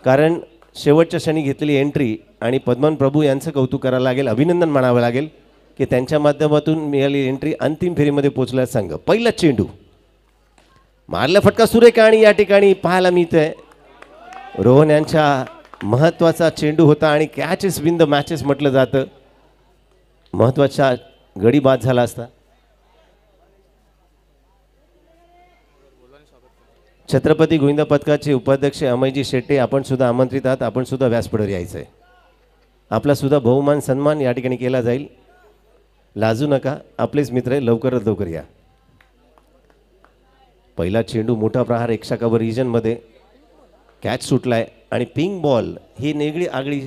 कारण शेवटच्या क्षणी घेतलेली एंट्री आणि पद्मन प्रभू यांचं कौतुक करायला लागेल, अभिनंदन मानावं लागेल की त्यांच्या माध्यमातून मिळालेली एंट्री अंतिम फेरीमध्ये पोहोचला संघ. पहिला चेंडू मारला फटका सुरेख आणि या ठिकाणी पाहायला मिळतंय रोहन यांच्या महत्त्वाचा चेंडू होता आणि कॅचेस विन द मॅचेस म्हटलं जातं. महत्त्वाचा गडी बाद झाला असता. छत्रपती गोविंदा पथकाचे उपाध्यक्ष अमयजी शेट्टे आपण सुद्धा आमंत्रित आहात. आपण सुद्धा व्यासपीठावर यायचं आहे. आपला सुद्धा बहुमान सन्मान या ठिकाणी केला जाईल. लाजू नका, आपलेच मित्र आहे, लवकरात लवकर या. पहिला चेंडू मोठा प्रहार एक शाखावर रिजनमध्ये कॅच सुटलाय आणि पिंक बॉल ही वेगळी आगळी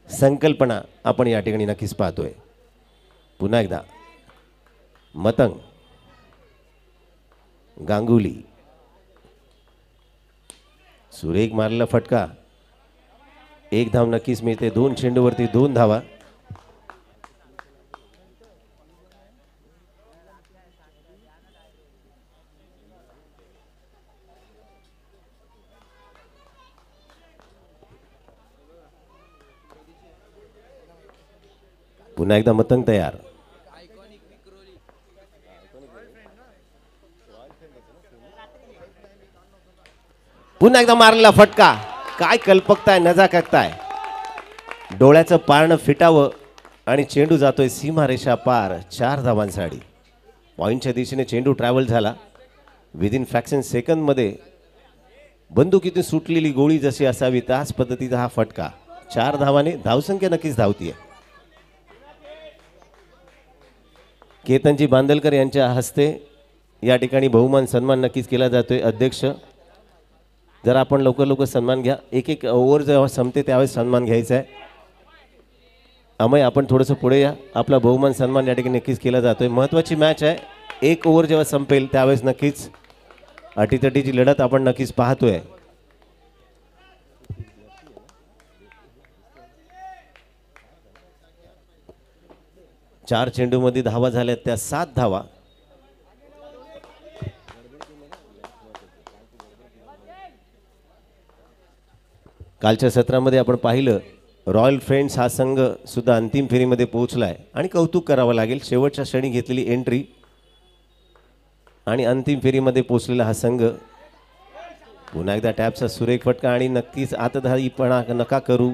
संकल्पना आपण या ठिकाणी नक्कीच पाहतोय. पुन्हा एकदा मतंग, गांगुली, सुरेख मारलेला फटका. एक धाव नक्कीच मिळते. 2 चेंडूवरती 2 धावा. पुन्हा एकदा मतंग तयार. पुन्हा एकदा मारलेला फटका. काय कल्पकताय, नजाकताय. डोळ्याचं पारणं फिटावं आणि चेंडू जातोय सीमारेषा पार. 4 धावांसाठी पॉईंटच्या दिशेने चेंडू ट्रॅव्हल झाला. विदिन फ्रॅक्शन सेकंदमध्ये बंदुकीतून सुटलेली गोळी जशी असावी त्याच पद्धतीचा हा फटका. 4 धावाने धावसंख्या नक्कीच धावतीये. केतनजी बांदलकर यांच्या हस्ते या ठिकाणी बहुमान सन्मान नक्कीच केला जातोय. अध्यक्ष जरा आपण लवकर सन्मान घ्या. एक ओव्हर जेव्हा संपते त्यावेळेस सन्मान घ्यायचा आहे. अमय आपण थोडंसं पुढे या. आपला बहुमान सन्मान या ठिकाणी नक्कीच केला जातोय. महत्त्वाची मॅच आहे. एक ओव्हर जेव्हा संपेल त्यावेळेस नक्कीच अटीतटीची लढत आपण नक्कीच पाहतोय. चार चेंडूमध्ये धावा झाल्यात त्या 7 धावा. कालच्या सत्रामध्ये आपण पाहिलं रॉयल फ्रेंड्स हा संघ सुद्धा अंतिम फेरीमध्ये पोहोचलाय आणि कौतुक करावं लागेल. शेवटच्या क्षणी घेतलेली एंट्री आणि अंतिम फेरीमध्ये पोहोचलेला हा संघ. पुन्हा एकदा टॅपचा सुरेख फटका आणि नक्कीच आतधारीपणा नका करू.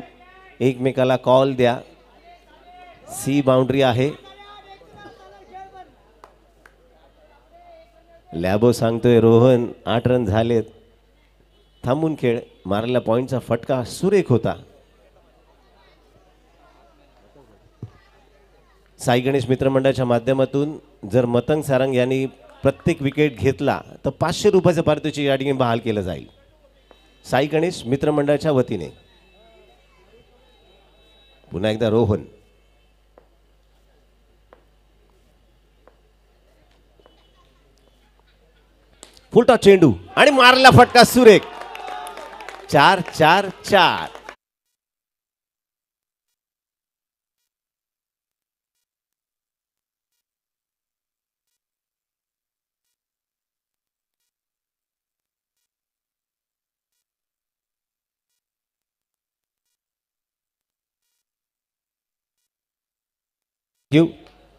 एकमेकाला कॉल द्या. सी बाउंड्री आहे. लॅबो सांगतोय रोहन 8 रन झालेत. थांबून खेळ. मारलेला पॉइंटचा फटका सुरेख होता. साई गणेश मित्रमंडळाच्या माध्यमातून जर मतंग सारंग यांनी प्रत्येक विकेट घेतला तर 500 रुपयाचं पारितोषिक या ठिकाणी बहाल केलं जाईल. साई गणेश मित्रमंडळाच्या वतीने. पुन्हा एकदा रोहन. फुलटॉस चेंडू आणि मारला फटका सुरेख. 4-4-4.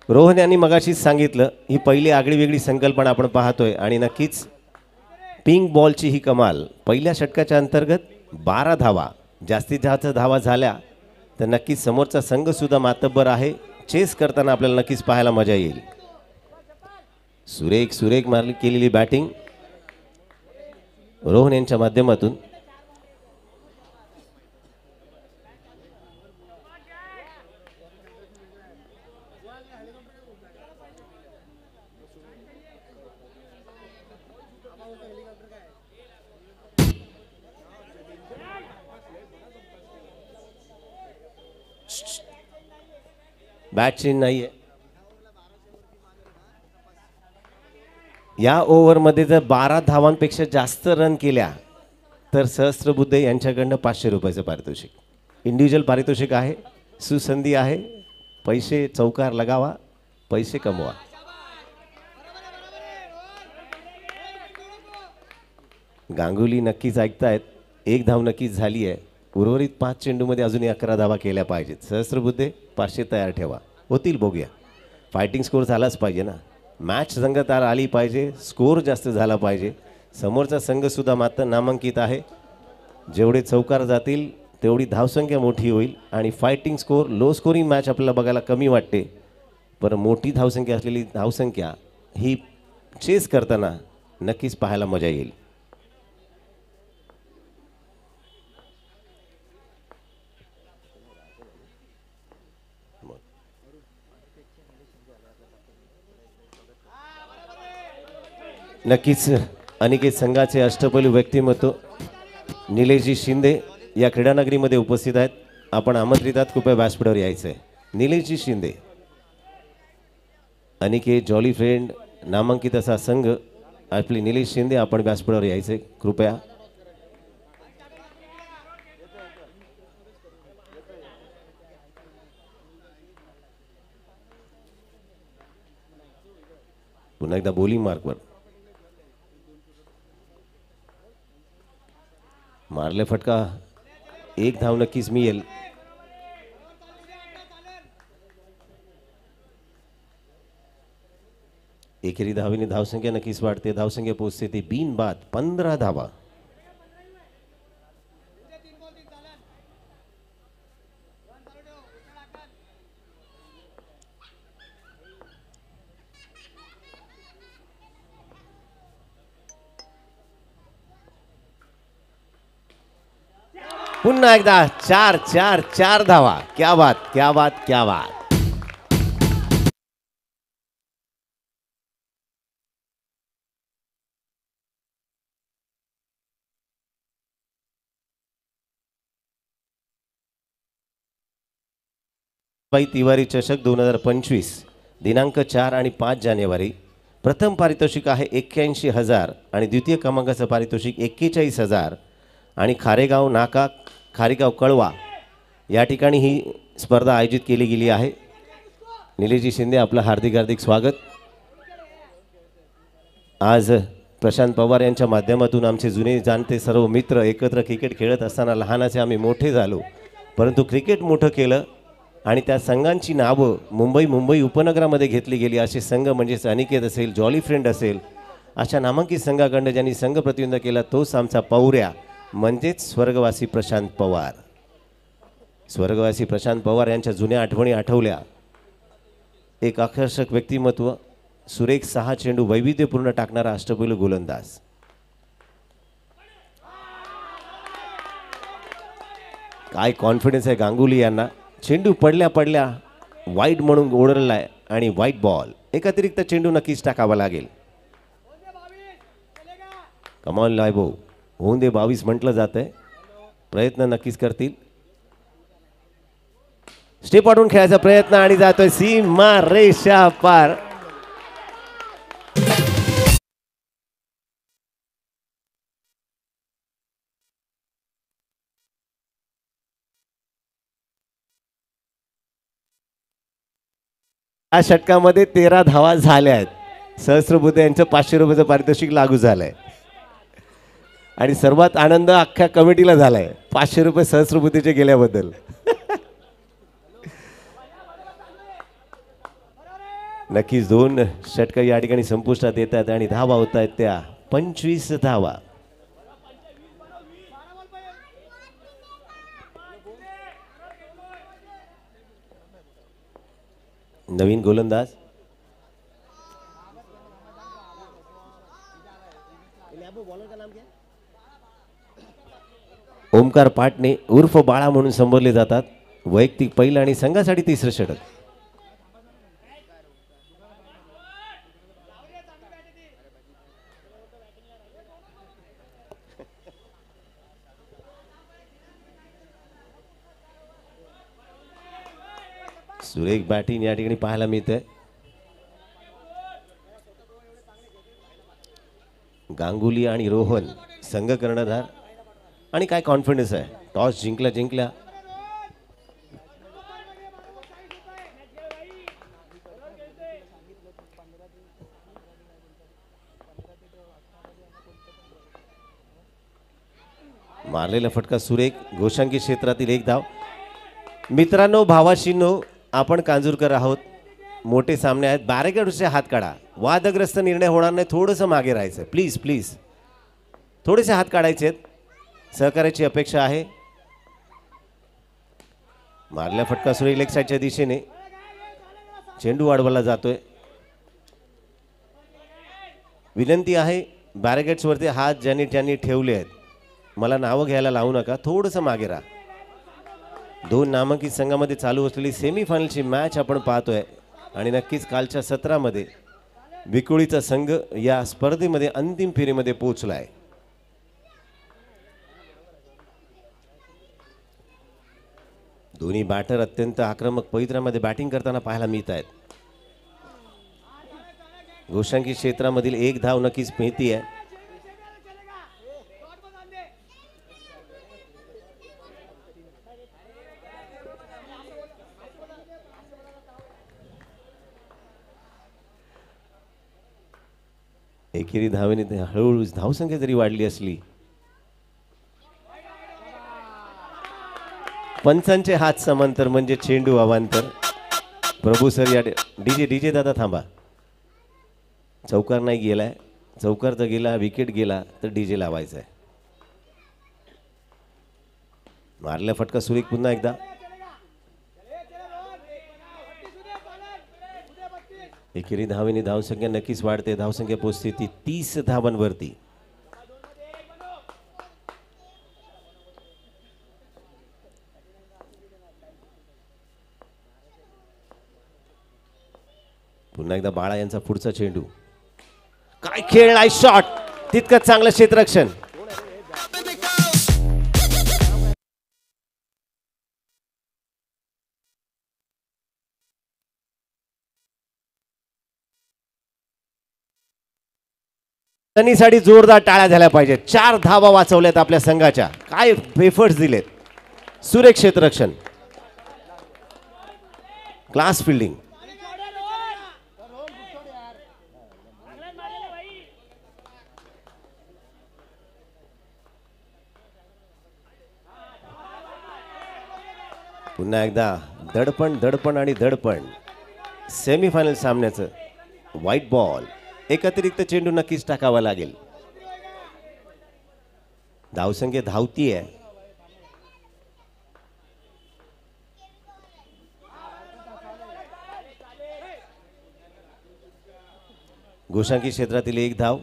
रोहन यांनी मगाशीच सांगितलं ही पहिली आगळी वेगळी संकल्पना आपण पाहतोय आणि नक्कीच पिंक बॉलची ही कमाल. पहिल्या षटकाच्या अंतर्गत 12 धावा. जास्तीत जास्त धावा झाल्या तर नक्कीच समोरचा संघ सुद्धा मातब्बर आहे. चेस करताना आपल्याला नक्कीच पाहायला मजा येईल. सुरेख मारली केलेली बॅटिंग रोहन यांच्या माध्यमातून. बॅट नाहीये. या ओव्हरमध्ये जर 12 धावांपेक्षा जास्त रन केल्या तर सहस्त्रबुद्धे यांच्याकडनं 500 रुपयाचं पारितोषिक. इंडिव्हिज्युअल पारितोषिक आहे. सुसंधी आहे. पैसे चौकार लगावा, पैसे कमवा. गांगुली नक्कीच ऐकतायत. 1 धाव नक्कीच झाली आहे. उर्वरित 5 चेंडूमध्ये अजूनही 11 धावा केल्या पाहिजेत. सहस्त्रबुद्धे 500 तयार ठेवा. होतील, बघूया. फायटिंग स्कोर झालाच पाहिजे ना. मॅच संगतार आली पाहिजे, स्कोर जास्त झाला पाहिजे. समोरचा संघसुद्धा मात्र नामांकित आहे. जेवढे चौकार जातील तेवढी धावसंख्या मोठी होईल आणि fighting score low scoring match आपल्याला बघायला कमी वाटते, पण मोठी धावसंख्या असलेली धावसंख्या ही चेस करताना नक्कीच पाहायला मजा येईल. नक्कीच अनिकेत संघाचे अष्टपैलू व्यक्तिमत्व निलेशजी शिंदे या क्रीडानगरीमध्ये उपस्थित आहेत. आपण आमंत्रित आहात, कृपया व्यासपीठावर यायचं आहे. निलेशजी शिंदे, अनिकेत, जॉली फ्रेंड नामांकित असा संघ आपले निलेश शिंदे, आपण व्यासपीठावर यायचे कृपया. पुन्हा एकदा बॉलिंग मार्कवर मारले फटका, एक धाव नक्कीच मिळेल. एकेरी धावेने धावसंख्या नक्कीच वाढते. धावसंख्या पोहोचते ती बिनबाद 15 धावा. पुन्हा एकदा 4 धावा. क्या बात, क्या बात, क्या बात. तिवारी चषक 2025 दिनांक 4 आणि 5 जानेवारी. प्रथम पारितोषिक आहे 81,000 आणि द्वितीय क्रमांकाचं पारितोषिक 41,000 आणि खारेगाव नाका, खारेगाव कळवा या ठिकाणी ही स्पर्धा आयोजित केली गेली आहे. निलेशजी शिंदे, आपलं हार्दिक हार्दिक स्वागत. आज प्रशांत पवार यांच्या माध्यमातून आमचे जुने जाणते सर्व मित्र एकत्र क्रिकेट खेळत असताना लहानाचे आम्ही मोठे झालो, परंतु क्रिकेट मोठं केलं आणि त्या संघांची नावं मुंबई उपनगरामध्ये घेतली गेली. असे संघ म्हणजेच अनिकेत असेल, जॉली फ्रेंड असेल, अशा नामांकित संघाकडनं ज्यांनी संघ प्रतिनिधित्व केला तोच आमचा पौर्या, म्हणजेच स्वर्गवासी प्रशांत पवार. स्वर्गवासी प्रशांत पवार यांच्या जुन्या आठवणी आठवल्या. एक आकर्षक व्यक्तिमत्व, सुरेख 6 चेंडू वैविध्यपूर्ण टाकणारा अष्टपैलू गोलंदाज. काय कॉन्फिडन्स आहे गांगुली यांना. चेंडू पडल्या पडल्या वाईट म्हणून ओढरलाय आणि वाईट बॉल. एक अतिरिक्त चेंडू नक्कीच टाकावा लागेल. कमाल लायबो, होऊन दे 22 म्हटलं जात आहे. प्रयत्न नक्कीच करतील. स्टेप वाढून खेळायचा प्रयत्न आणि जातोय सीमा रेषा पार. या षटकामध्ये 13 धावा झाल्या आहेत. सहस्त्रबुद्धे यांचं 500 रुपयाचं पारितोषिक लागू झालंय आणि सर्वात आनंद अख्ख्या कमिटीला झालाय 500 रुपये सहस्त्रबुद्धीचे गेल्याबद्दल. नक्कीच 2 षटक या ठिकाणी संपुष्टात येतात आणि धावा होत आहेत त्या 25 धावा. नवीन गोलंदाज ओमकार पाटणे उर्फ बाळा म्हणून संबोधले जातात. वैयक्तिक पहिलं आणि संघासाठी 3रं षटक. सुरेख बॅटिंग या ठिकाणी पाहायला मिळते. गांगुली आणि रोहन संघ कर्णधार आणि काय कॉन्फिडन्स आहे. टॉस जिंकल्या मारलेला फटका सुरेख. घोषांकी क्षेत्रातील एक धाव. मित्रांनो, भावाशींनो, आपण कांजूरकर आहोत. मोठे सामने आहेत. बॅरिकेडचे हात काढा. वादग्रस्त निर्णय होणार नाही. थोडंसं मागे राहायचं प्लीज प्लीज. थोडेसे हात काढायचे आहेत. सहकार्याची अपेक्षा आहे. मारलेला फटका सुरेख लेग साईडच्या दिशेने. चेंडू वाढवला जातोय. विनंती आहे बॅरिकेड्सवरती हात ज्यांनी ठेवले आहेत, मला नावं घ्यायला लावू नका. थोडंसं मागे राहा. दोन नामांकित संघामध्ये चालू असलेली सेमीफायनलची मॅच आपण पाहतोय आणि नक्कीच कालच्या सत्रामध्ये विकोळीचा संघ या स्पर्धेमध्ये अंतिम फेरीमध्ये पोहोचलाय. दोन्ही बॅटर अत्यंत आक्रमक पवित्रामध्ये बॅटिंग करताना पाहायला मिळत आहेत. घोषांकी क्षेत्रामधील एक धाव नक्कीच मिळती आहे. एकेरी धावेने हळूहळू धावसंख्या जरी वाढली असली, पंचांचे हात समांतर म्हणजे चेंडू अवांतर. प्रभू सर या डीजे दादा थांबा. चौकार नाही गेलाय. चौकार जर गेला, विकेट गेला तर डीजे लावायचा आहे. मारला फटका सुरेख पुन्हा एकदा. एकेरी धावेने धावसंख्या नक्कीच वाढते. धावसंख्या पोहोचते ती 30 धावांवरती. पुन्हा एकदा बाळा यांचा पुढचा चेंडू. काय खेळ आहे. शॉट तितकंच चांगलं क्षेत्ररक्षण. साठी जोरदार टाळ्या झाल्या पाहिजेत. 4 धावा वाचवल्यात आपल्या संघाच्या. काय एफर्ट्स दिलेत. सुरेख क्षेत्ररक्षण, क्लास फिल्डिंग. पुन्हा एकदा दडपण दडपण आणि दडपण. सेमीफायनल सामन्याचं व्हाईट बॉल. एक अतिरिक्त चेंडू नक्कीच टाकावा लागेल. धावसंख्या धावती आहे. घोषांकी क्षेत्रातील एक धाव.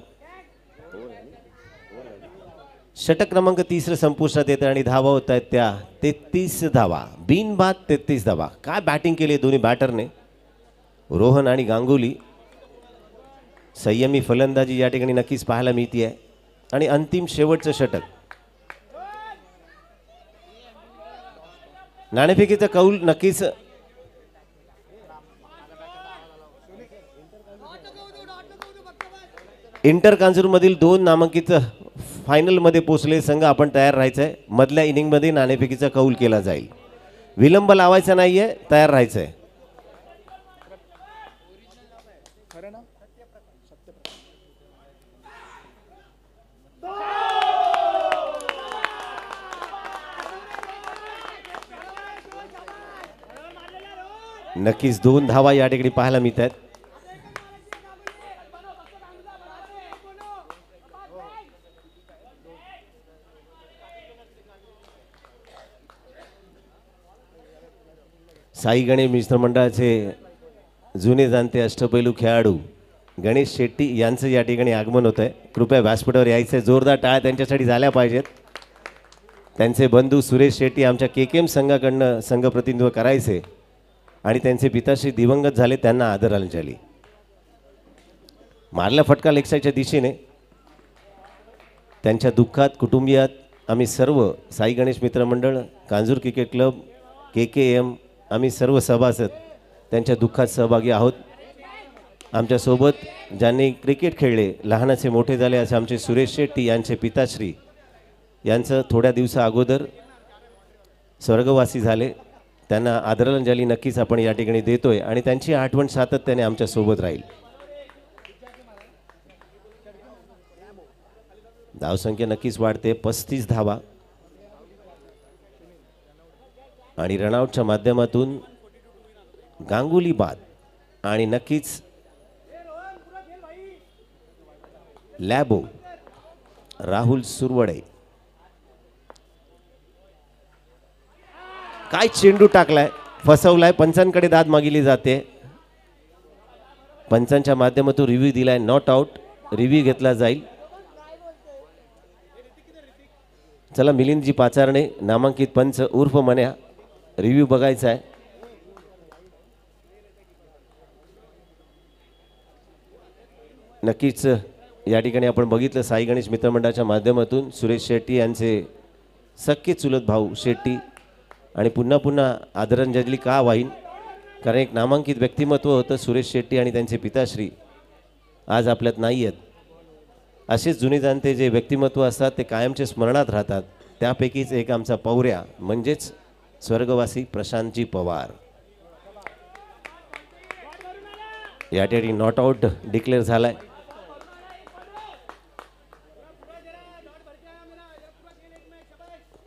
षटक क्रमांक 30 संपुष्टात येते आणि धावा होत आहेत त्या 33 धावा. बिनबाद 33 धावा. काय बॅटिंग केली दोन्ही बॅटरने. रोहन आणि गांगुली. संयमी फलंदाजी या ठिकाणी नक्कीच पाहायला मिळते आहे. आणि अंतिम शेवटचं षटक. नाणेफेकीचा कौल नक्कीच इंटर कांजूरमधील 2 नामांकित फायनलमध्ये पोहोचले संघ आपण तयार राहायचं आहे. मधल्या इनिंगमध्ये नाणेफेकीचा कौल केला जाईल. विलंब लावायचा नाहीये, तयार राहायचं आहे. नक्कीच 2 धावा या ठिकाणी पाहायला मिळतात. साई गणेश मित्र मंडळाचे जुने जाणते अष्टपैलू खेळाडू गणेश शेट्टी यांचं या ठिकाणी आगमन होत आहे. कृपया व्यासपीठावर यायचं. जोरदार टाळ्या त्यांच्यासाठी झाल्या पाहिजेत. त्यांचे बंधू सुरेश शेट्टी आमच्या KKM संघाकडनं संघ प्रतिनिधित्व करायचे आणि त्यांचे पिताश्री दिवंगत झाले, त्यांना आदरांजली. मारला फटका लेग साईडच्या दिशेने. त्यांच्या दुःखात कुटुंबियात आम्ही सर्व साई गणेश मित्र मंडळ, कांजूर क्रिकेट क्लब, KKM आम्ही सर्व सभासद त्यांच्या दुःखात सहभागी आहोत. आमच्यासोबत ज्यांनी क्रिकेट खेळले, लहानाचे मोठे झाले असे आमचे सुरेश शेट्टी यांचे पिताश्री यांचं थोड्या दिवसा अगोदर स्वर्गवासी झाले. त्यांना आदरांजली नक्कीच आपण या ठिकाणी देतोय आणि त्यांची आठवण सातत्याने आमच्या सोबत राहील. धावसंख्या नक्कीच वाढते. 35 धावा. आणि रनआउटच्या माध्यमातून गांगुली बाद आणि नक्कीच लॅबो राहुल सुरवडे काय चेंडू टाकलाय, फसवलाय, पंचांकडे दाद मागितली जाते. पंचांच्या माध्यमातून रिव्ह्यू दिलाय, नॉट आउट. रिव्ह्यू घेतला जाईल. चला मिलिंदजी पाचारणे नामांकित पंच उर्फ मन्या, रिव्ह्यू बघायचा आहे. नक्कीच या ठिकाणी आपण बघितलं साई गणेश मित्रमंडळाच्या माध्यमातून सुरेश शेट्टी यांचे सख्खे चुलत भाऊ शेट्टी आणि पुन्हा पुन्हा आदरांजली का वाहीन, कारण एक नामांकित व्यक्तिमत्व होतं सुरेश शेट्टी आणि त्यांचे पिताश्री आज आपल्यात नाही आहेत. असेच जुने जाणते जे व्यक्तिमत्व असतात ते कायमचे स्मरणात राहतात. त्यापैकीच एक आमचा पौर्या म्हणजेच स्वर्गवासी प्रशांतजी पवार. या ठिकाणी नॉट आउट डिक्लेअर झालाय.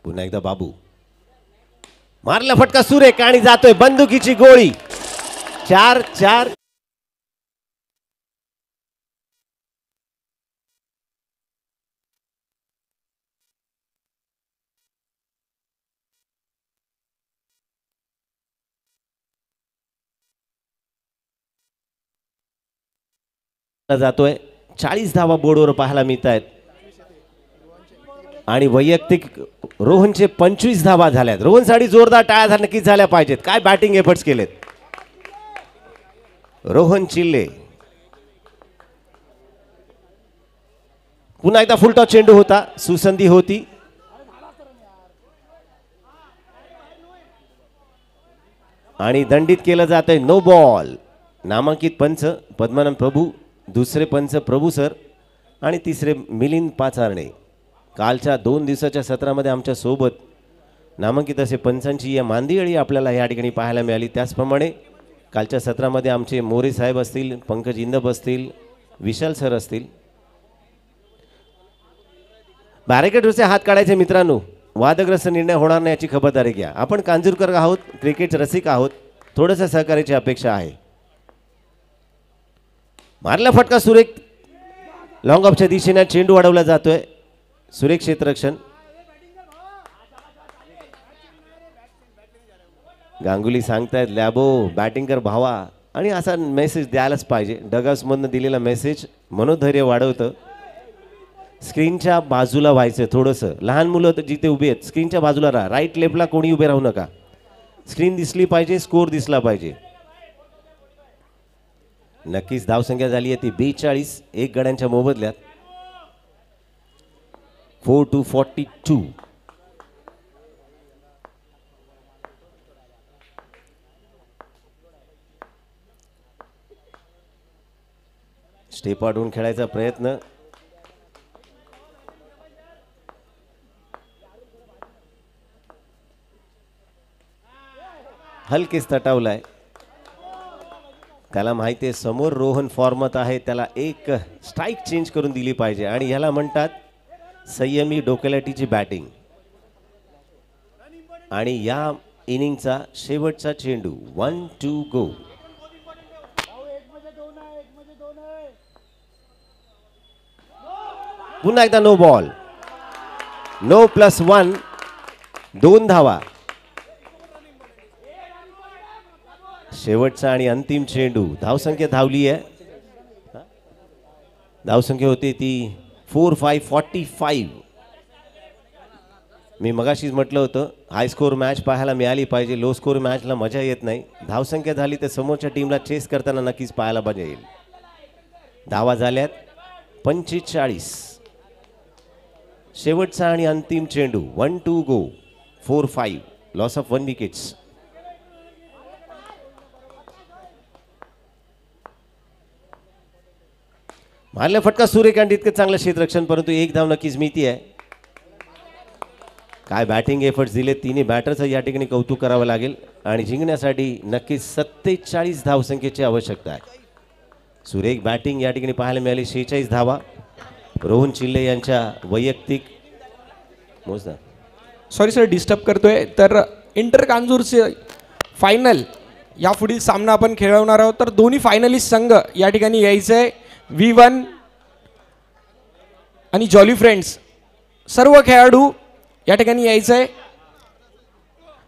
पुन्हा एकदा बाबू मारला फटका सुरेख आणि जातोय बंदुकीची गोळी. 4-4. जातोय 40 धावा बोर्डवर पाहायला मिळत आहेत आणि वैयक्तिक रोहनचे 25 धावा झाल्यात. रोहनसाठी जोरदार टाळ्या नक्कीच झाल्या पाहिजेत. काय बॅटिंग एफर्ट्स केलेत रोहन चिल्ले. पुन्हा एकदा फुलटॉस चेंडू होता, सुसंधी होती. आणि दंडित केलं जातंय, नो बॉल. नामांकित पंच पद्मानंद प्रभू, दुसरे पंच प्रभू सर आणि तिसरे मिलिंद पाचारणे. कालच्या 2 दिवसाच्या सत्रामध्ये आमच्या सोबत नामांकित असे पंचांची या मांदियाळी आपल्याला या ठिकाणी पाहायला मिळाली. त्याचप्रमाणे कालच्या सत्रामध्ये आमचे मोरे साहेब असतील, पंकज इंदप असतील, विशाल सर असतील. बॅरिकेडवरचे हात काढायचे मित्रांनो, वादग्रस्त निर्णय होणार नाही याची खबरदारी घ्या. आपण कांजूरकर आहोत, क्रिकेट रसिक आहोत, थोडंसं सहकार्याची अपेक्षा आहे. मारला फटका सुरेख, लॉंग ऑफच्या दिशेने चेंडू वाढवला जातोय. सुरेख क्षेत्ररक्षण. गांगुली सांगतायत लॅबो बॅटिंग कर भावा, आणि असा मेसेज द्यायलाच पाहिजे. डगआउट्समधनं दिलेला मेसेज मनोधैर्य वाढवतं. स्क्रीनच्या बाजूला व्हायचं थोडंसं. लहान मुलं तर जिथे उभे आहेत स्क्रीनच्या बाजूला राहा. राईट लेफ्टला कोणी उभे राहू नका. स्क्रीन दिसली पाहिजे, स्कोर दिसला पाहिजे. नक्कीच धावसंख्या झाली आहे ती 42, 1 गड्यांच्या मोबदल्यात. 4-42. स्टेप आडून खेळायचा प्रयत्न. हलकेच तटावलाय. त्याला माहिती आहे समोर रोहन फॉर्मात आहे, त्याला एक स्ट्राईक चेंज करून दिली पाहिजे आणि याला म्हणतात संयमी डोकेलाटीची बॅटिंग. आणि या इनिंगचा शेवटचा चेंडू 1-2 गो. पुन्हा एकदा नो बॉल. नो +1, 2 धावा. शेवटचा आणि अंतिम चेंडू. धावसंख्या धावली आहे, धावसंख्या होती ती 4-5-45. मी मगाशीच म्हटलं होतं हाय स्कोर मॅच पाहायला मिळाली पाहिजे, लो स्कोर मॅचला मजा येत नाही. धावसंख्या झाली तर समोरच्या टीमला चेस करताना नक्कीच पाहायला मजा येईल. धावा झाल्यात 45. शेवटचा आणि अंतिम चेंडू 1-2 गो. 4-5. Loss of 1 wickets. मारला फटका सुरेख आणि इतकं चांगलं क्षेत्ररक्षण, परंतु 1 धाव नक्कीच मिळती आहे. काय बॅटिंग एफर्ट्स दिले तिन्ही बॅटरचं या ठिकाणी कौतुक करावं लागेल. आणि जिंकण्यासाठी नक्कीच 47 धावसंख्येची आवश्यकता आहे. सुरेख बॅटिंग या ठिकाणी पाहायला मिळाली. 46 धावा रोहन चिल्ले यांच्या वैयक्तिक. मोजदा सॉरी सर डिस्टर्ब करतोय. तर इंटर कांजूरचे फायनल या पुढील सामना आपण खेळवणार आहोत. तर दोन्ही फायनलिस्ट संघ या ठिकाणी यायचे आहे. V1 आणि जॉली फ्रेंड्स सर्व खेळाडू या ठिकाणी यायचे आहे.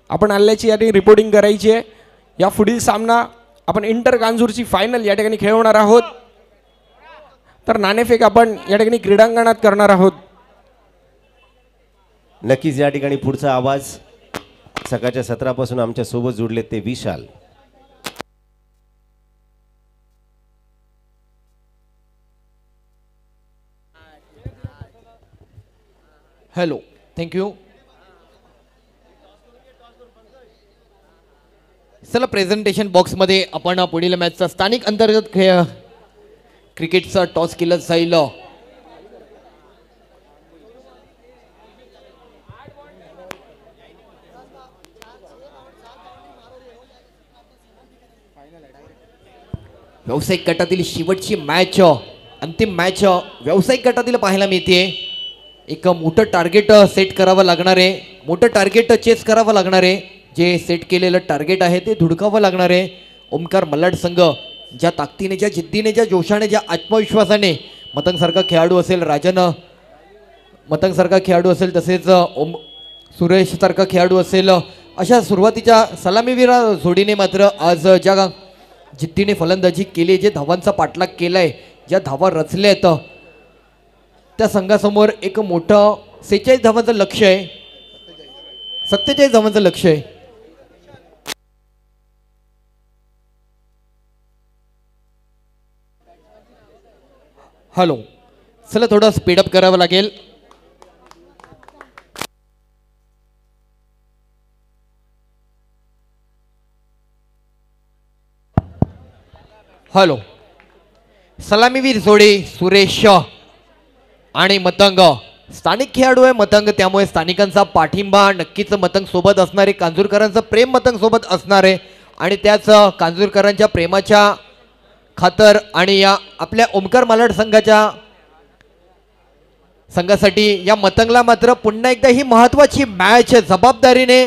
आपण आल्याची या ठिकाणी रिपोर्टिंग करायची आहे. या पुढील सामना आपण इंटर कांजूरची फायनल या ठिकाणी खेळवणार आहोत. तर नाणेफेक आपण या ठिकाणी क्रीडांगणात करणार आहोत. नक्कीच या ठिकाणी पुढचा आवाज सकाळच्या सत्रापासून आमच्या सोबत जोडले ते विशाल. Hello, thank you. चला, प्रेझेंटेशन बॉक्समध्ये आपण पुढील मॅचचा स्थानिक अंतर्गत खेळ क्रिकेटचा टॉस केला जाईल. व्यावसायिक गटातील शेवटची मॅच, अंतिम मॅच व्यावसायिक गटातील पाहायला मिळते. एक मोठं टार्गेट सेट करावं लागणार आहे, मोठं टार्गेट चेस करावं लागणार आहे. जे सेट केलेलं टार्गेट आहे ते धुडकावं लागणार आहे. ओमकार मल्हार संघ ज्या ताकदीने, ज्या जिद्दीने, ज्या जोशाने, ज्या आत्मविश्वासाने मतंगसारखा खेळाडू असेल, राजन मतंगसारखा खेळाडू असेल, तसेच सुरेश सारखा खेळाडू असेल, अशा सुरुवातीच्या सलामीवीर जोडीने मात्र आज ज्या जिद्दीने फलंदाजी केली, जे धावांचा पाठलाग केलाय, ज्या धावा रचल्यात, त्या संघासमोर एक मोठं 46 धावांचं लक्ष्य आहे, 47 धावांचं लक्ष्य आहे. हॅलो, चला थोडं स्पीडअप करावं लागेल. हॅलो, सलामीवीर जोडी सुरेश आणि मतंग स्थानिक खेळाडू आहे. मतंग, त्यामुळे स्थानिकांचा पाठिंबा नक्कीच मतंग सोबत असणार आहे. कांजूरकरांचं प्रेम मतंग सोबत असणार आहे आणि त्याच कांजूरकरांच्या प्रेमाच्या खातर आणि या आपल्या ओमकार मल्हार संघासाठी या मतंगला मात्र पुन्हा एकदा ही महत्वाची मॅच जबाबदारीने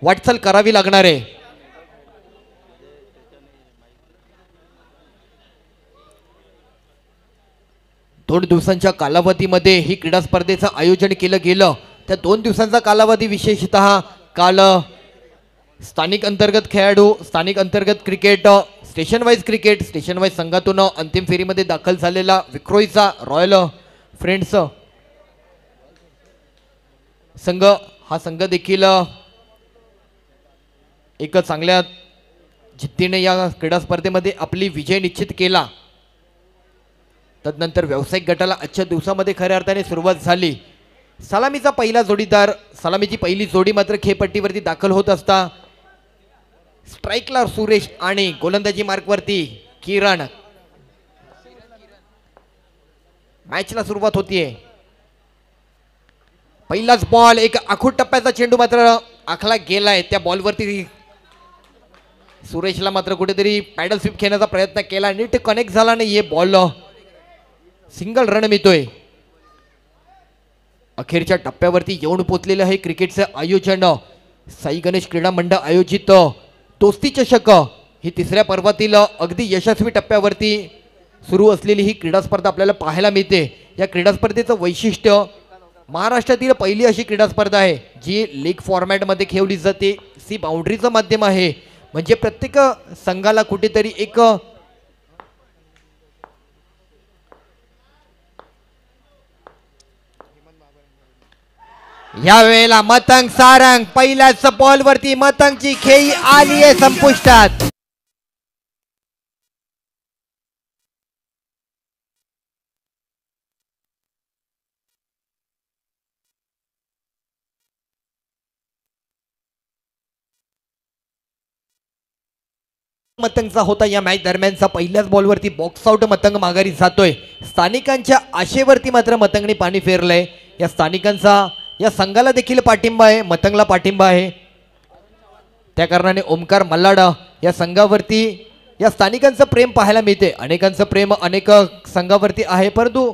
वाटचाल करावी लागणार आहे. दोन दिवसांच्या कालावधीमध्ये ही क्रीडा स्पर्धेचं आयोजन केलं गेलं. त्या 2 दिवसांचा कालावधी विशेषतः काल स्थानिक अंतर्गत खेळाडू, स्थानिक अंतर्गत क्रिकेट, स्टेशन वाईज संघातून अंतिम फेरीमध्ये दाखल झालेला विक्रोईचा रॉयल फ्रेंड्स संघ, हा संघ देखील एक चांगल्या जिद्दीने या क्रीडा स्पर्धेमध्ये आपली विजय निश्चित केला. तदनंतर व्यावसायिक गटाला आजच्या दिवसामध्ये खऱ्या अर्थाने सुरुवात झाली. सलामीचा पहिला जोडीदार, सलामीची पहिली जोडी मात्र खेळपट्टीवरती दाखल होत असता स्ट्राईकला सुरेश आणि गोलंदाजी मार्कवरती किरण. मॅचला सुरुवात होतीये. पहिलाच बॉल, एक आखूड टप्प्याचा चेंडू मात्र आखला गेलाय. त्या बॉलवरती सुरेशला मात्र कुठेतरी पॅडल स्वीप खेळण्याचा प्रयत्न केला, नीट कनेक्ट झाला नाहीये बॉल. सिंगल रन मिळतोय. अखेरच्या टप्प्यावरती येऊन पोचलेलं आहे क्रिकेटचं आयोजन. साई गणेश क्रीडा मंडळ आयोजित दोस्ती चषक ही तिसऱ्या पर्वातील अगदी यशस्वी टप्प्यावरती सुरू असलेली ही क्रीडा स्पर्धा आपल्याला पाहायला मिळते. या क्रीडा स्पर्धेचं वैशिष्ट्य, महाराष्ट्रातील पहिली अशी क्रीडा स्पर्धा आहे जी लीग फॉर्मॅटमध्ये खेळली जाते. सी बाउंड्रीचं माध्यम आहे, म्हणजे प्रत्येक संघाला कुठेतरी एक या वेळेला मतंग सारंग पहिल्याच बॉलवरती मतंगची खेळी आली आहे संपुष्टात. मतंगचा होता या मॅच दरम्यानचा पहिल्याच बॉलवरती बॉक्स आउट. मतंग माघारी जातोय. स्थानिकांच्या आशेवरती मात्र मतंगने पाणी फेरलंय. या स्थानिकांचा या संघाला देखील पाठिंबा आहे, मतंगला पाठिंबा आहे. त्या कारणाने ओमकार मल्हार या संघावरती, या स्थानिकांचं प्रेम पाहायला मिळते. अनेकांचं प्रेम अनेक संघावरती आहे, परंतु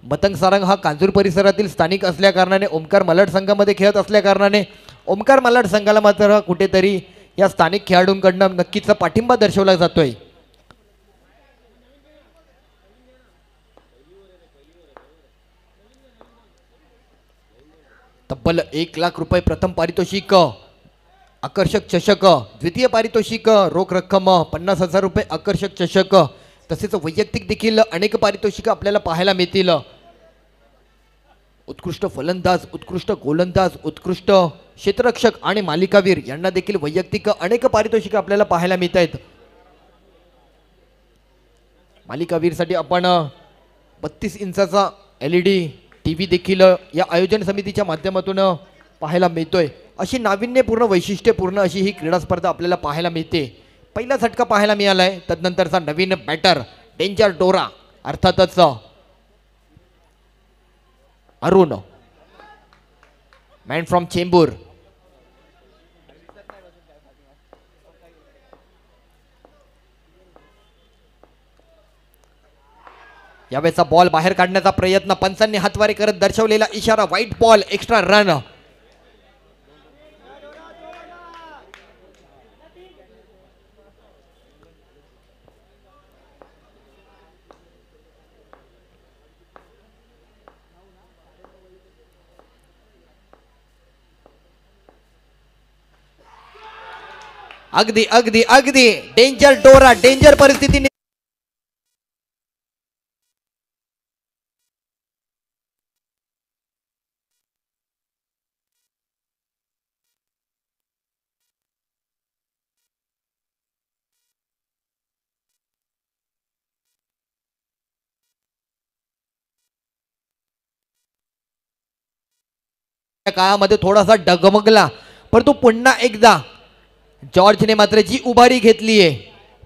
मतंग सारंग हा कांजूर परिसरातील स्थानिक असल्या कारणाने ओमकार मलाड संघामध्ये खेळत असल्या कारणाने ओमकार मलाड संघाला मात्र कुठेतरी या स्थानिक खेळाडूंकडनं नक्कीच पाठिंबा दर्शवला जातोय. तब्बल 1,00,000 रुपये प्रथम पारितोषिक, आकर्षक चषक, द्वितीय पारितोषिक रोख रक्कम 50,000 रुपये, आकर्षक चषक तसेच वैयक्तिक देखील अनेक पारितोषिक आपल्याला पाहायला मिळतील. उत्कृष्ट फलंदाज, उत्कृष्ट गोलंदाज, उत्कृष्ट क्षेत्ररक्षक आणि मालिकावीर यांना देखील वैयक्तिक अनेक पारितोषिक आपल्याला पाहायला मिळत आहेत. मालिकावीरसाठी आपण 32 इंचाचा LED TV देखील या आयोजन समितीच्या माध्यमातून पाहायला मिळतोय. अशी नाविन्यपूर्ण वैशिष्ट्यपूर्ण अशी ही क्रीडा स्पर्धा आपल्याला पाहायला मिळते. पहिला झटका पाहायला मिळालाय, तदनंतरचा नवीन बॅटर डेंजर डोरा अर्थातच अरुण मॅन फ्रॉम चेंबूर. यावेळेचा बॉल बाहेर काढण्याचा प्रयत्न, पंचांनी हातवारे करत दर्शवलेला इशारा, व्हाईट बॉल, एक्स्ट्रा रन. अगदी अगदी अगदी डेंजर डोरा, डेंजर परिस्थिती काळामध्ये थोडासा डगमगला, परंतु पुन्हा एकदा जॉर्जने मात्र जी उभारी घेतली आहे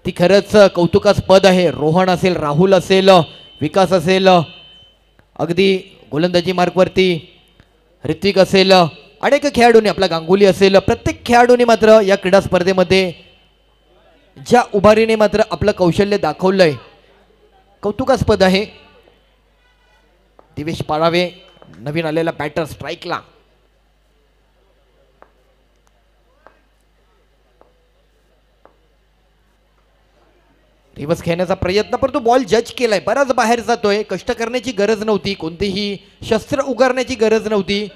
ती खरंच कौतुकास्पद आहे. रोहन असेल, राहुल असेल, विकास असेल, अगदी गोलंदाजी मार्कवरती ऋत्विक असेल, अनेक खेळाडूंनी, आपला गांगुली असेल, प्रत्येक खेळाडूंनी मात्र या क्रीडा स्पर्धेमध्ये ज्या उभारीने मात्र आपलं कौशल्य दाखवलंय कौतुकास्पद आहे. दिवेश पाळावे नवीन आलेला बॅटर स्ट्राईकला. रिवर्स खेळण्याचा प्रयत्न, परंतु बॉल जज केलाय, बराच बाहेर जातोय. कष्ट करण्याची गरज नव्हती, कोणतीही शस्त्र उगारण्याची गरज नव्हती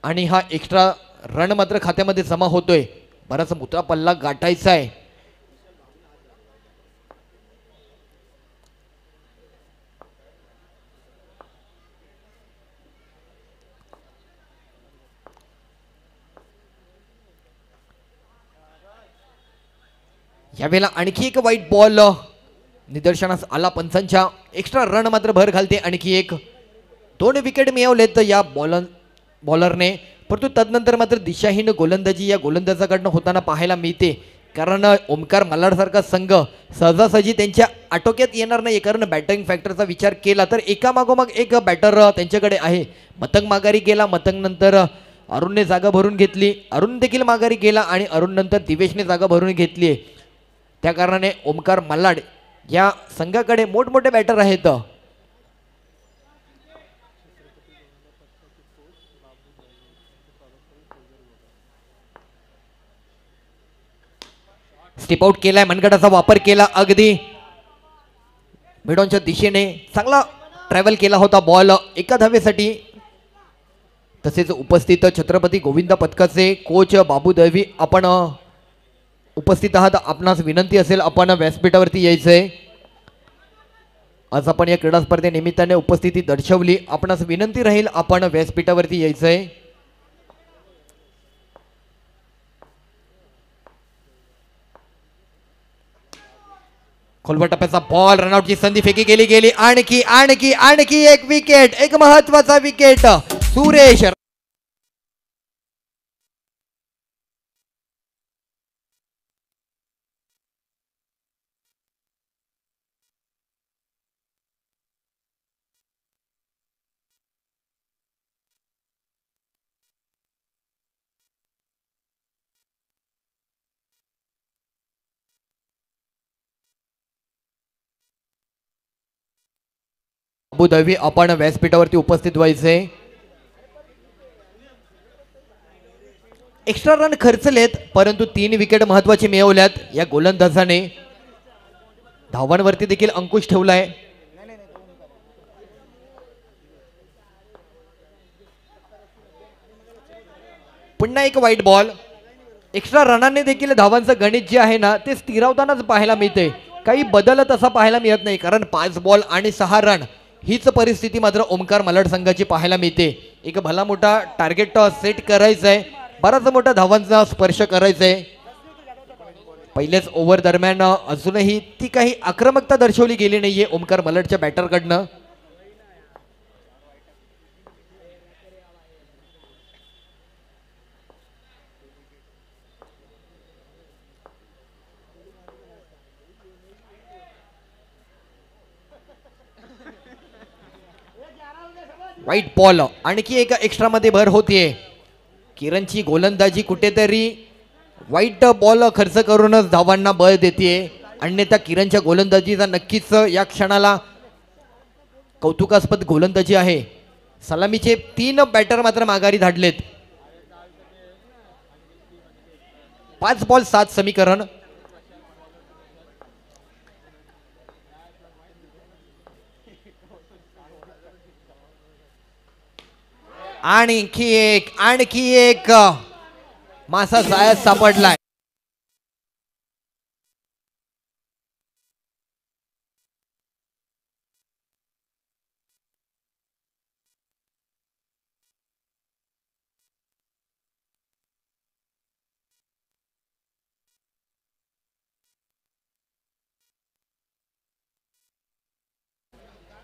आणि हा एक्स्ट्रा रन मात्र खात्यामध्ये जमा होतोय. बराच मोठा पल्ला गाठायचा आहे. यावेळेला आणखी एक वाईट बॉल निदर्शनास आला पंचांच्या. एक्स्ट्रा रन मात्र भर घालते आणखी एक. 2 विकेट मिळवलेत या बॉलरने, परंतु तदनंतर मात्र दिशाहीन गोलंदाजी या गोलंदाजाकडनं होताना पाहायला मिळते. कारण ओमकार मलाड सारखा संघ सहजासहजी त्यांच्या आटोक्यात येणार नाही. कारण बॅटिंग फॅक्टरचा विचार केला तर एकामागोमाग एक बॅटर त्यांच्याकडे आहे. मतंग माघारी गेला, मतंग नंतर अरुणने जागा भरून घेतली, अरुण देखील माघारी गेला आणि अरुण नंतर दिवेशने जागा भरून घेतली. त्या कारणाने ओमकार मलाड या संघाकडे मोठमोठे बॅटर आहेत. स्टेप आउट केलाय, मनगटाचा वापर केला, अगदी मिडॉनच्या दिशेने चांगला ट्रॅव्हल केला होता बॉल एका धावेसाठी. तसेच उपस्थित छत्रपती गोविंद पथकाचे कोच बाबू दळवी आपण उपस्थित आहात. आपणास विनंती असेल आपण व्यासपीठावरती यायचंय. आज आपण या क्रीडा स्पर्धेनिमित्ताने उपस्थिती दर्शवली, आपणास विनंती राहील आपण व्यासपीठावरती यायचंय. खोलवर टप्प्याचा बॉल, रनआउटची संधी फेकी गेली. आणखी आणखी आणखी एक विकेट, एक महत्वाचा विकेट. सुरेश दळवी आपण व्यासपीठावरती उपस्थित व्हायचे. एक्स्ट्रा रन खर्चलेत परंतु 3 विकेट महत्वाचे मिळवल्यात या गोलंदाजाने. धावांवरती देखील अंकुश ठेवलाय. पुन्हा एक वाईट बॉल. एक्स्ट्रा रनाने देखील धावांचं गणित जे आहे ना ते स्थिरावतानाच पाहायला मिळते. काही बदल तसा पाहायला मिळत नाही कारण 5 बॉल आणि 6 रन हीच परिस्थिती मात्र ओमकार मलाड संघाची पाहायला मिळते. एक भला मोठा टार्गेट सेट करायचा आहे. बराच मोठा धावांचा स्पर्श करायचा आहे. पहिल्याच ओव्हर दरम्यान अजूनही ती काही आक्रमकता दर्शवली गेली नाहीये ओमकार मलाडच्या बॅटरकडनं. वाईट बॉल. आणखी एका एक्स्ट्रा मध्ये भर होतीये. किरणची गोलंदाजी कुठेतरी वाईट बॉल खर्च करूनच धावांना बळ देते. अन्यथा किरणच्या गोलंदाजीचा नक्कीच या क्षणाला कौतुकास्पद गोलंदाजी आहे. सलामीचे 3 बॅटर मात्र माघारी धाडलेत. 5 बॉल 7 समीकरण. आणखी एक मासा जाळ्यात सापडलाय.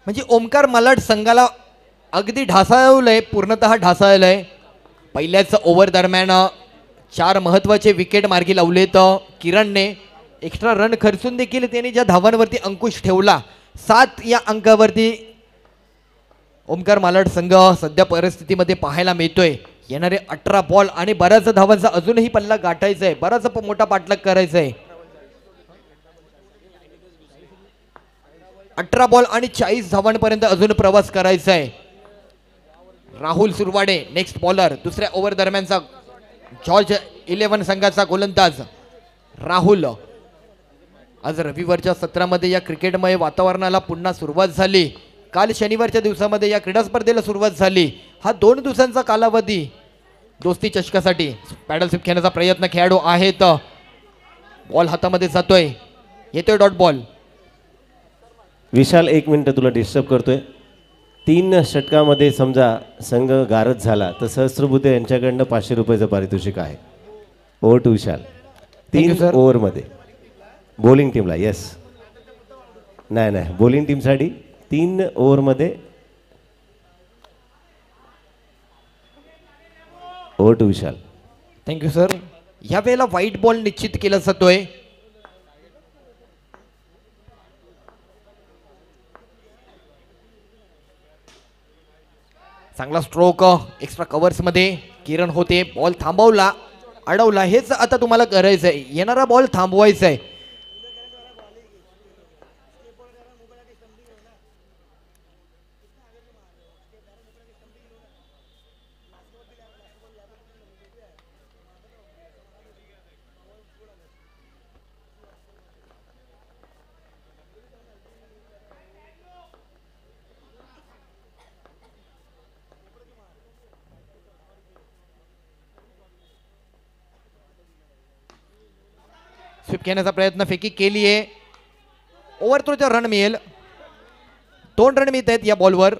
म्हणजे ओमकार मलाड संघाला अगदी ढासळवलंय. पूर्णतः ढासळलंय. पहिल्याच ओव्हर दरम्यान 4 महत्वाचे विकेट मार्गी लावलेत किरणने. एक्स्ट्रा रन खर्चून देखील त्याने ज्या धावांवरती अंकुश ठेवला 7 या अंकावरती ओमकार मलाड संघ सध्या परिस्थितीमध्ये पाहायला मिळतोय. येणारे 18 बॉल आणि बऱ्याच धावांचा अजूनही पल्ला गाठायचा आहे. बराच मोठा पाठलाग करायचा आहे. 18 बॉल आणि 40 धावांपर्यंत अजून प्रवास करायचा आहे. Rahul Surwade next bowler. दुसऱ्या ओव्हर दरम्यानचा जॉर्ज 11 संघाचा गोलंदाज राहुल. आज रविवारच्या सत्रामध्ये या क्रिकेटमय वातावरणाला पुन्हा सुरुवात झाली. काल शनिवारच्या दिवसामध्ये या क्रीडा स्पर्धेला सुरुवात झाली. हा 2 दिवसांचा कालावधी दोस्ती चषकासाठी पॅडल स्वीप खेळण्याचा प्रयत्न खेळाडू आहेत. बॉल हातामध्ये जातोय. येतोय डॉट बॉल. विशाल 1 मिनिट तुला डिस्टर्ब करतोय. 3 षटकामध्ये समजा संघ गारद झाला तर सहस्त्रबुद्धे यांच्याकडनं 500 रुपयाचं पारितोषिक आहे. Over to Vishal. 3 ओव्हरमध्ये बॉलिंग टीमला. येस नाही बॉलिंग टीमसाठी 3 ओव्हरमध्ये. Over to Vishal. Thank you sir. ह्या वेळेला व्हाईट बॉल निश्चित केला जातोय. चांगला स्ट्रोक एक्स्ट्रा कव्हर्स मध्ये किरण होते. बॉल थांबवला, अडवला. हेच आता तुम्हाला करायचं आहे. येणारा बॉल थांबवायचा आहे. स्वीप घेण्याचा प्रयत्न फेकी केली आहे. ओव्हर थ्रोचा रन मिळेल. 2 रन मिळत आहेत या बॉलवर.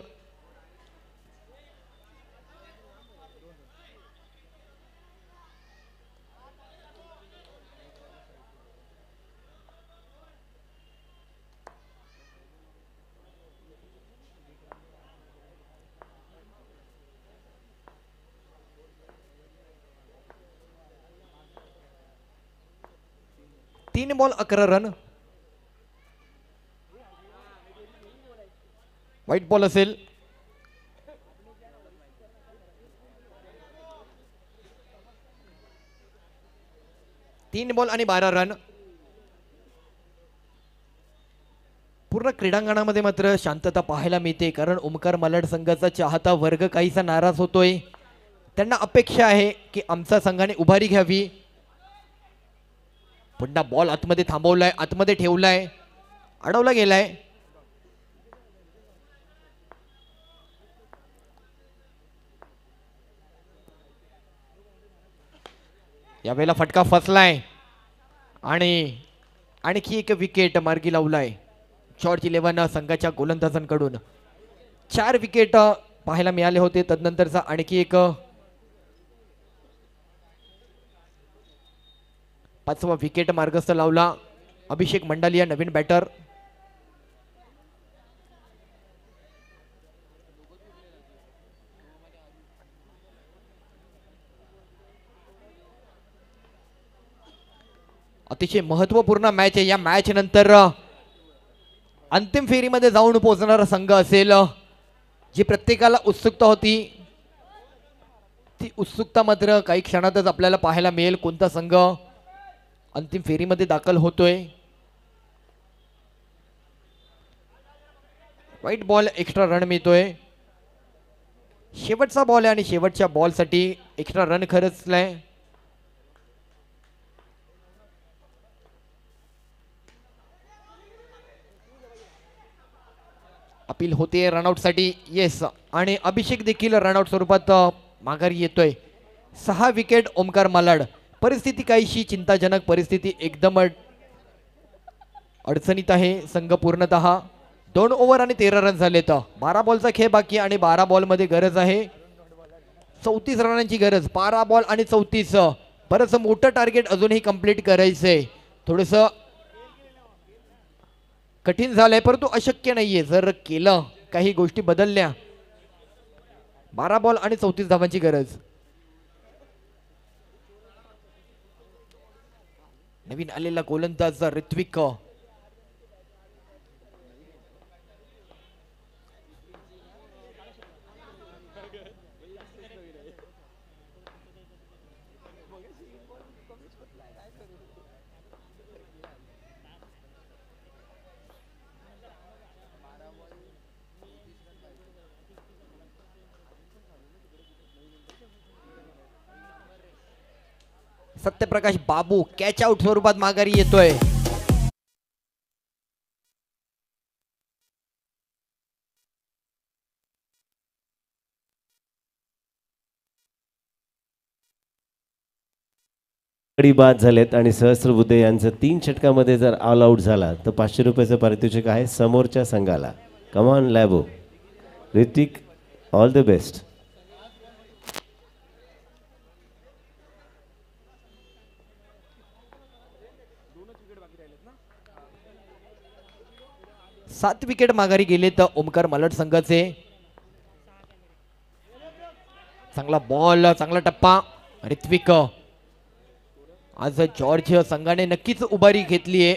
तीन बॉल 11 रन. व्हाईट बॉल असेल. तीन बॉल आणि 12 रन. संपूर्ण क्रीडांगणामध्ये मात्र शांतता पाहायला मिळते, कारण ओमकार मलाड संघाचा चाहता वर्ग काहीसा नाराज होतोय. त्यांना अपेक्षा आहे की आमच्या संघाने उभारी घ्यावी. पुन्हा बॉल आतमध्ये थांबवलाय, आतमध्ये ठेवलाय, अडवला गेलाय. यावेळेला फटका फसलाय आणि आणखी एक विकेट मार्गी लावलाय जॉर्ज 11 संघाच्या गोलंदाजांकडून. 4 विकेट पाहायला मिळाले होते. तदनंतरचा आणखी एक 5वा विकेट मार्गस्थ लावला अभिषेक मंडालिया, नवीन बॅटर. अतिशय महत्वपूर्ण मॅच आहे. या मॅच नंतर अंतिम फेरीमध्ये जाऊन पोहोचणारा संघ असेल. जी प्रत्येकाला उत्सुकता होती ती उत्सुकता मात्र काही क्षणातच आपल्याला पाहायला मिळेल. कोणता संघ अंतिम फेरीमध्ये दाखल होतोय. व्हाईट बॉल, एक्स्ट्रा रन मिळतोय. शेवटचा बॉल आहे आणि शेवटच्या बॉलसाठी एक्स्ट्रा रन खर्चलाय. अपील होते रनआउट साठी. येस, आणि अभिषेक देखील रनआउट स्वरूपात माघारी येतोय. 6 विकेट ओमकार मालाड. परिस्थिती काहीशी चिंताजनक परिस्थिती, एकदम अडचणीत आहे संघ पूर्णतः. 2 ओव्हर आणि 13 रन झालेत. 12 बॉलचा खेळ बाकी आणि 12 बॉल मध्ये गरज आहे 34 रनांची गरज. 12 बॉल आणि 34. बरंच मोठं टार्गेट अजूनही कंप्लीट करायचंय. थोडस कठीण झालंय, परंतु अशक्य नाहीये जर केलं, काही गोष्टी बदलल्या. 12 बॉल आणि 34 धावांची गरज. नवीन आलेला गोलंदाज ऋत्विक. सत्यप्रकाश बाबू कॅच आउट स्वरूपात माघारी येतोय. गडी बाद झालेत आणि सहस्त्रबुद्धे यांचं 3 षटकामध्ये जर ऑल आउट झाला तर 500 रुपयाचं पारितोषिक आहे समोरच्या संघाला. कमॉन लॅबो. Hrithik, all the best. सात विकेट माघारी गेले तर ओमकार मलाड संघाचे. चांगला बॉल, चांगला टप्पा ऋत्विक. आज जॉर्ज संघाने नक्कीच उभारी घेतलीये.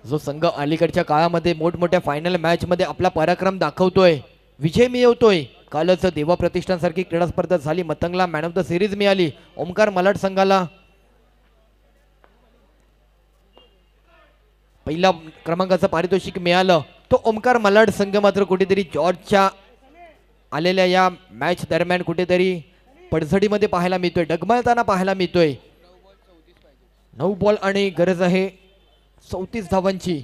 जो संघ अलीकडच्या काळामध्ये मोठमोठ्या फायनल मॅच मध्ये आपला पराक्रम दाखवतोय, विजय मिळवतोय. कालच देवा प्रतिष्ठान सारखी क्रीडा स्पर्धा झाली, मतंगला मॅन ऑफ द सिरीज मिळाली ओमकार मलाड संघाला. पहिला क्रमांकाचं पारितोषिक मिळालं. तो ओमकार मलाड संघ मात्र कुठेतरी जॉर्जच्या आलेल्या या मॅच दरम्यान कुठेतरी पडझडीमध्ये पाहायला मिळतोय, डगमळताना पाहायला मिळतोय. 9 बॉल आणि गरज आहे 34 धावांची.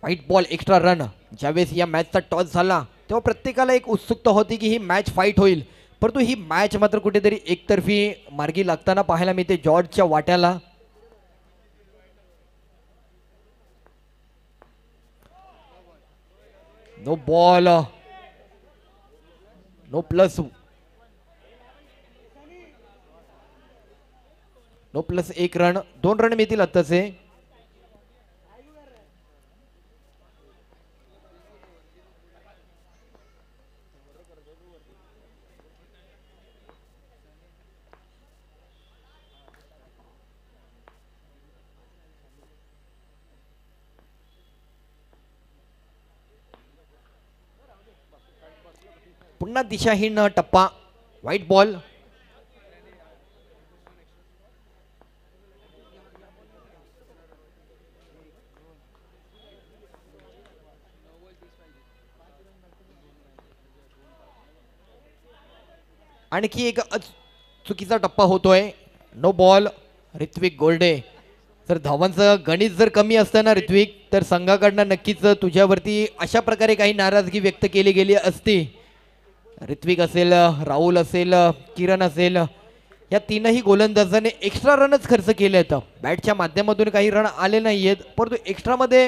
White ball, extra run. ज्यावेळेस या मॅचचा टॉस झाला तेव्हा प्रत्येकाला एक उत्सुकता होती की ही मॅच फाईट होईल, परंतु ही मॅच मात्र कुठेतरी एकतर्फी मार्गी लागताना पाहायला मिळते जॉर्जच्या वाट्याला. No ball, no plus, no plus 1 run. 2 run मिळतील आत्ताचे. पुन्हा दिशाहीन टप्पा, व्हाईट बॉल. आणखी एक चुकीचा टप्पा होतोय. No ball. ऋत्विक गोल्डे. तर धावांचं गणित जर कमी असतं ना ऋत्विक, तर संघाकडनं नक्कीच तुझ्यावरती अशा प्रकारे काही नाराजगी व्यक्त केली गेली असती. ऋत्विक असेल, राहुल असेल, किरण असेल, या तीनही गोलंदाजाने एक्स्ट्रा रनच खर्च केले आहेत. बॅटच्या माध्यमातून काही रन आले नाही आहेत, परंतु एक्स्ट्रामध्ये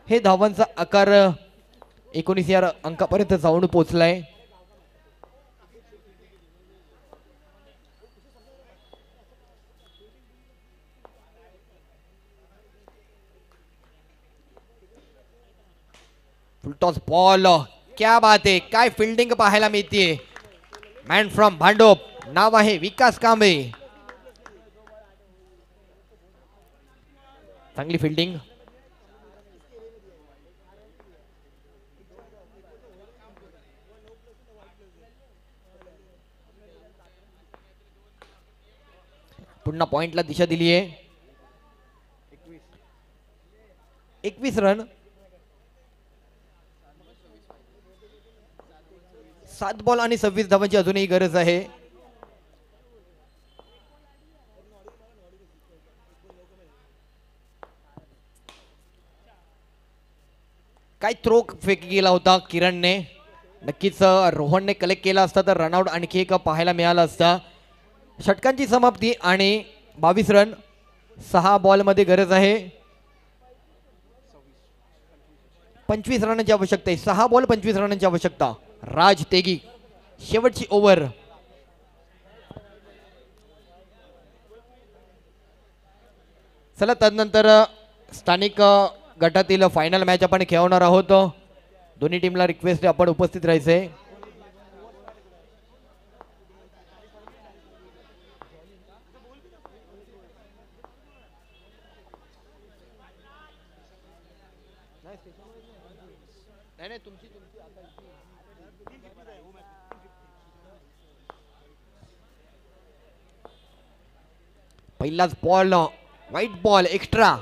हे धावांचा आकार 19 या अंकापर्यंत जाऊन पोचलाय. Full toss ball. क्या बात आहे, काय फिल्डिंग पाहायला मिळते. मॅन फ्रॉम भांडोप, नाव आहे विकास कांबळे. चांगली फिल्डिंग. पुन्हा पॉइंटला दिशा दिली आहे. 21 रन. 7 बॉल आणि 26 धावांची अजूनही गरज आहे. काय थ्रो फेक केला होता किरणने. नक्कीच रोहनने कलेक्ट केला असता तर रनआउट आणखी एक पाहायला मिळाला असता. षटकांची समाप्ती आणि 22 रन. 6 बॉलमध्ये गरज आहे 25 रनांची आवश्यकता आहे. 6 बॉल 25 रनांची आवश्यकता. राज तेगी, शेवटची ओव्हर. चला तदनंतर स्थानिक गटातील फायनल मॅच आपण खेळवणार आहोत. दोन्ही टीमला रिक्वेस्ट आपण उपस्थित राहायचंय. पहिलाच बॉल, व्हाईट बॉल, एक्स्ट्रा.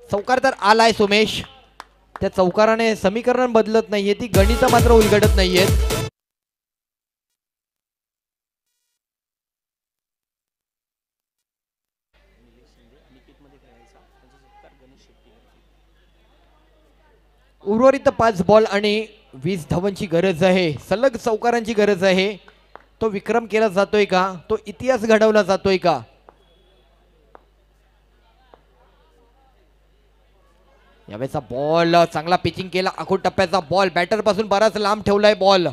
चौकार तर आलाय सोमेश. त्या चौकाराने समीकरण बदलत नाहीये, ती गणित मात्र उलगडत नाहीयेत. उर्वरित 5 बॉल आणि 20 धावांची गरज आहे. सलग चौकारांची गरज आहे. तो विक्रम केला जातोय का, तो इतिहास घडवला जातोय का. यावेळेचा बॉल चांगला पिचिंग केला. आखूड टप्प्याचा बॉल, बॅटर पासून बराच लांब ठेवलाय बॉल.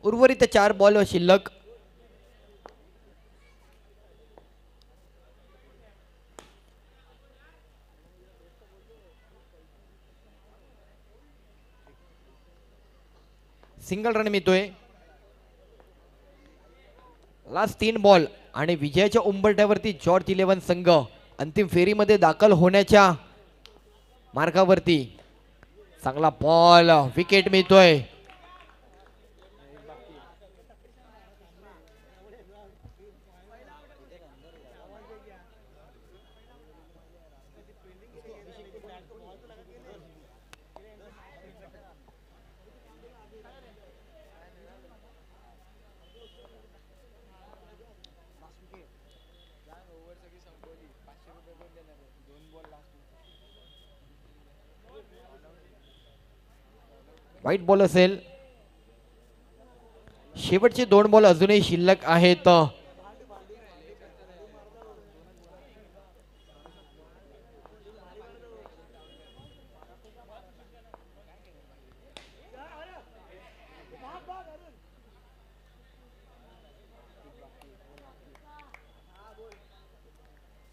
उर्वरित 4 बॉल शिल्लक. सिंगल रन मिळतोय. लास्ट 3 बॉल आणि विजयाच्या उंबरठ्यावरती जॉर्ज 11 संघ अंतिम फेरीमध्ये दाखल होण्याच्या मार्गावरती. चांगला बॉल, विकेट मिळतोय. व्हाईट बॉल असेल. शेवटचे 2 बॉल अजूनही शिल्लक आहेत.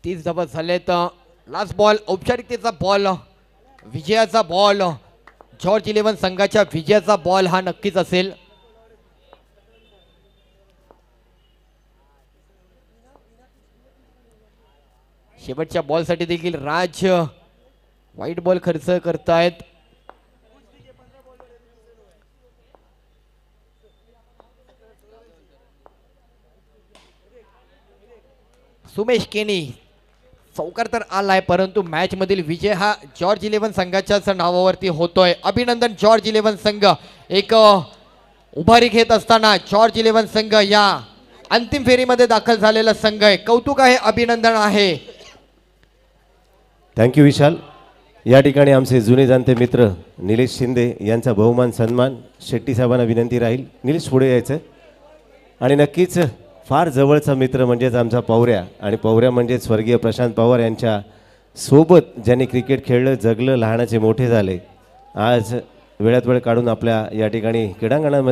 तीस धावा झालेत. लास्ट बॉल, औपचारिकतेचा बॉल, विजयाचा बॉल. जॉर्ज 11 संघाच्या विजयाचा बॉल हा नक्कीच असेल. शेवटच्या बॉलसाठी देखील राज व्हाईट बॉल खर्च करतायत. सुमेश केनी चौकार तर आलाय, परंतु मॅच मधील विजय हा जॉर्ज 11 संघाच्याच नावावरती होतोय. अभिनंदन जॉर्ज 11 संघ. एक उभारी घेत असताना जॉर्ज 11 संघ या अंतिम फेरीमध्ये दाखल झालेला संघ आहे. कौतुक आहे, अभिनंदन आहे. थँक्यू विशाल. या ठिकाणी आमचे जुने जाणते मित्र निलेश शिंदे यांचा बहुमान सन्मान शेट्टी साहेबांना विनंती राहील. निलेश पुढे यायचं. आणि नक्कीच फार जवळचा मित्र म्हणजेच आमचा पवऱ्या, आणि पवऱ्या म्हणजे स्वर्गीय प्रशांत पवार यांच्या सोबत ज्यांनी क्रिकेट खेळलं, जगलं, लहानाचे मोठे झाले. आज वेळात वेळ काढून आपल्या या ठिकाणी क्रीडांगणामध्ये